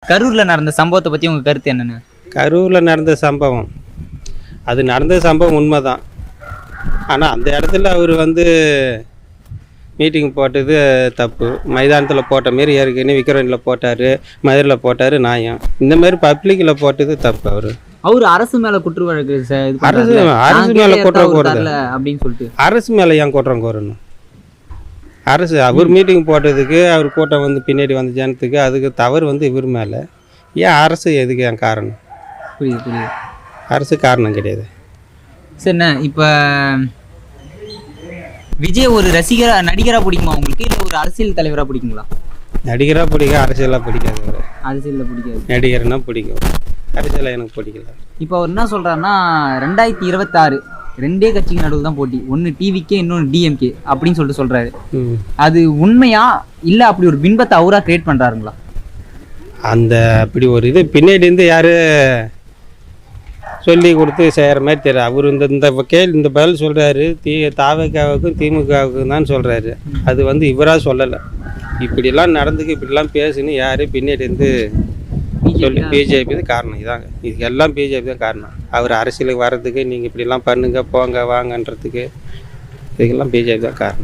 கரூரில் நடந்த சம்பவத்தை பற்றி உங்கள் கருத்து என்னென்னு? கரூரில் நடந்த சம்பவம், அது நடந்த சம்பவம் உண்மை தான். ஆனால் அந்த இடத்துல அவர் மீட்டிங் போட்டது தப்பு. மைதானத்தில் போட்ட மாரி ஏற்கனவே விக்ரனில் போட்டார், மதுரையில் போட்டார், நியாயம். இந்த மாதிரி பப்ளிக்கில் போட்டது தப்பு. அவர் அரசு மேலே குற்ற வழக்கு அரசு மேலே குற்றம் கோருது அப்படின்னு சொல்லிட்டு அரசு மேலே ஏன் குற்றம் கோரணும்? அரசு அவர் மீட்டிங் போட்டதுக்கு, அவர் கூட்டம் பின்னாடி வந்த ஜனத்துக்கு, அதுக்கு தவறு இவர் மேலே. ஏன் அரசு எதுக்கு ஏன் காரணம்? புரியுது. அரசு காரணம் கிடையாது. சரிண்ணே, இப்போ விஜய் ஒரு நடிகராக பிடிக்குமா உங்களுக்கு, இல்லை ஒரு அரசியல் தலைவராக பிடிக்குங்களா? நடிகராக பிடிக்கும், அரசியலாக பிடிக்காது. அரசியலில் பிடிக்காது. நடிகர்னா பிடிக்கும், அரசியலாக எனக்கு பிடிக்கல. இப்போ அவர் என்ன சொல்கிறாருன்னா 2026 2 கட்சிக்கு நடுவில் தான் போட்டி, ஒன்று டிவிக்கே இன்னொன்று டிஎம்கே அப்படின்னு சொல்கிறாரு. அது உண்மையா இல்லை அப்படி ஒரு பின்பத்தை அவராக கிரியேட் பண்ணுறாருங்களா? அப்படி ஒரு இது பின்னாடி இருந்து யார் சொல்லி கொடுத்து செய்கிற மாதிரி தெரியும். அவர் இந்த பதில் சொல்கிறாரு, தாவேக்காவுக்கும் திமுகவுக்கும் தான் சொல்கிறாரு. அது இவராக சொல்லலை. இப்படிலாம் நடந்துக்கு, இப்படிலாம் பேசுன்னு யார் பின்னாடி இருந்து சொல்லி, பிஜேபி தான் காரணம். இதாங்க, இதுக்கு எல்லாம் பிஜேபி தான் காரணம். அவர் அரசியலுக்கு வர்றதுக்கு, நீங்கள் இப்படிலாம் பண்ணுங்க போங்க வாங்கன்றதுக்கு, இதுக்கெல்லாம் பிஜேபி தான் காரணம்.